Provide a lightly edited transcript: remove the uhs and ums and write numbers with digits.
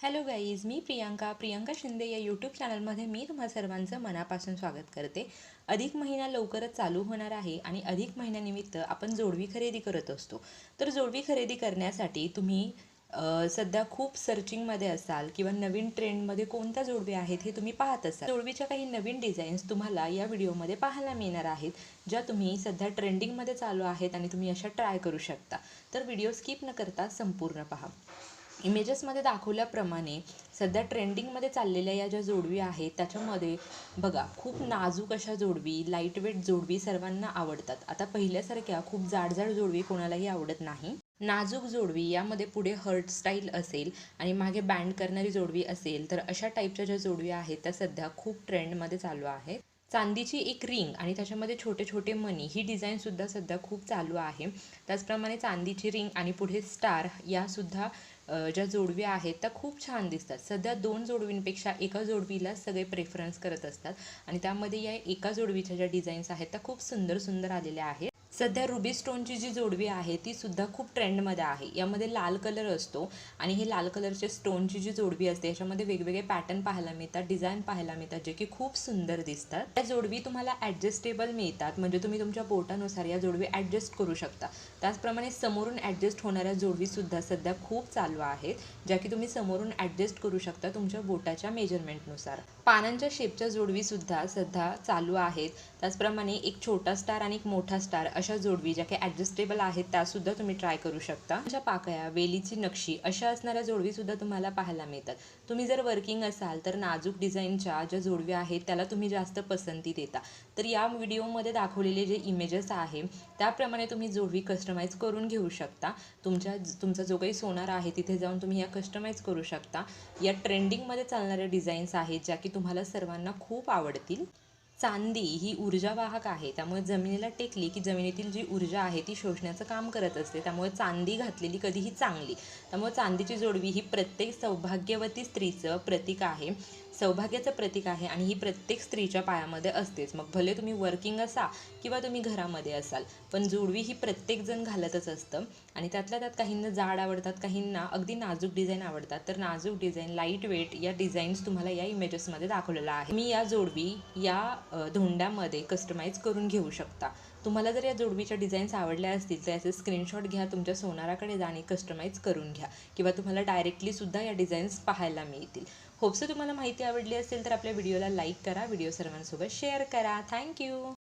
Hello guys, मी प्रियंका शिंदे या YouTube चॅनलमध्ये मी तुम्हा सर्वांचं मनापासून स्वागत करते। अधिक महिना लवकरच चालू होणार आहे आणि अधिक महिन्यानिमित्त आपण जोडवी खरेदी करत असतो। तर जोडवी खरेदी करण्यासाठी तुम्ही सध्या खूप सर्चिंगमध्ये असाल किंवा नवीन ट्रेंडमध्ये कोणत्या जोडवी आहेत हे तुम्ही पाहत असाल। जोडवीच्या काही नवीन डिझाईन्स तुम्हाला या व्हिडिओमध्ये पाहायला मिळणार आहेत, ज्या तुम्ही सध्या ट्रेंडिंगमध्ये चालू आहेत आणि तुम्ही अशा ट्राय करू शकता। तर व्हिडिओ स्किप न करता संपूर्ण पहा। इमेजेसमध्ये दाखवल्याप्रमाणे सध्या ट्रेंडिंगमध्ये चाललेल्या या ज्या जोडवी आहेत त्याच्यामध्ये बघा, खूप नाजूक अशा जोडवी, लाईट वेट जोडवी सर्वांना आवडतात। आता पहिल्यासारख्या खूप जाड जोडवी कोणालाही आवडत नाही। नाजूक जोडवी, यामध्ये पुढे हर्ट स्टाईल असेल आणि मागे बँड करणारी जोडवी असेल, तर अशा टाईपच्या ज्या जोडवी आहेत त्या सध्या खूप ट्रेंडमध्ये चालू आहेत। चांदीची एक रिंग आणि त्याच्यामध्ये छोटे छोटे मणी ही डिझाईनसुद्धा सध्या खूप चालू आहे। त्याचप्रमाणे चांदीची रिंग आणि पुढे स्टार यासुद्धा ज्या जोडव्या आहेत त्या खूप छान दिसतात। सध्या दोन जोडवींपेक्षा एका जोडवीला सगळे प्रेफरन्स करत असतात आणि त्यामध्ये या एका जोडवीच्या ज्या डिझाईन्स आहेत त्या खूप सुंदर सुंदर आलेल्या आहेत। सध्या रुबी स्टोनची जी जोडवी आहे ती सुद्धा खूप ट्रेंडमध्ये आहे। यामध्ये लाल कलर असतो आणि हे लाल कलरचे स्टोनची जी जोडवी असते याच्यामध्ये वेगवेगळे पॅटर्न पाहायला मिळतात, डिझाईन पाहायला मिळतात, जे की खूप सुंदर दिसतात। या जोडवी तुम्हाला ॲडजस्टेबल मिळतात, म्हणजे तुम्ही तुमच्या बोटानुसार या जोडवी ॲडजस्ट करू शकता। त्याचप्रमाणे समोरून ॲडजस्ट होणाऱ्या जोडवीसुद्धा सध्या खूप चालू आहेत, ज्या की तुम्ही समोरून ॲडजस्ट करू शकता तुमच्या बोटाच्या मेजरमेंटनुसार। पानांच्या शेपच्या जोडवीसुद्धा सध्या चालू आहेत। त्याचप्रमाणे एक छोटा स्टार आणि एक मोठा स्टार अशा जोडवी ज्या काही ॲडजस्टेबल आहेत त्यासुद्धा तुम्ही ट्राय करू शकता। अशा पाकळ्या, वेलीची नक्षी अशा असणाऱ्या जोडवीसुद्धा तुम्हाला पाहायला मिळतात। तुम्ही जर वर्किंग असाल तर नाजूक डिझाईनच्या ज्या जोडव्या आहेत त्याला तुम्ही जास्त पसंती देता, तर या व्हिडिओमध्ये दाखवलेले जे इमेजेस आहे त्याप्रमाणे तुम्ही जोडवी कस्टमाइज करून घेऊ शकता। तुमचा जो काही सोनार आहे तिथे जाऊन तुम्ही या कस्टमाइज करू शकता। या ट्रेंडिंगमध्ये चालणाऱ्या डिझाईन्स आहेत ज्या की तुम्हाला सर्वांना खूप आवडतील। चांदी ही ऊर्जावाहक आहे, त्यामुळे जमिनीला टेकली की जमिनीतील जी ऊर्जा आहे ती शोषण्याचं काम करत असते, त्यामुळे चांदी घातलेली कधीही चांगली। त्यामुळे चांदीची जोडवी ही प्रत्येक सौभाग्यवती स्त्रीचं प्रतीक आहे, सौभाग्याचं प्रतीक आहे आणि ही प्रत्येक स्त्रीच्या पायामध्ये असतेच। मग भले तुम्ही वर्किंग असा किंवा तुम्ही घरामध्ये असाल, पण जोडवी ही प्रत्येकजण घालतच असतं आणि त्यातल्या त्यात काहींना जाड आवडतात, काहींना अगदी नाजूक डिझाईन आवडतात। तर नाजूक डिझाईन, लाईट वेट या डिझाईन्स तुम्हाला या इमेजेसमध्ये दाखवलेला आहे। मी या जोडवी या धोंड्यामध्ये कस्टमाइज करून घेऊ शकता। तुम्हाला जर या जोडवीच्या डिझाईन्स आवडल्या असतील तर याचे स्क्रीनशॉट घ्या, तुमच्या सोनाराकडे जा आणि कस्टमाइज करून घ्या, किंवा तुम्हाला डायरेक्टलीसुद्धा या डिझाईन्स पाहायला मिळतील। होप्स तुम्हाला माहिती आवडली असेल तर आपल्या व्हिडिओला लाईक करा, व्हिडिओ सर्वांसोबत शेअर करा। थँक्यू।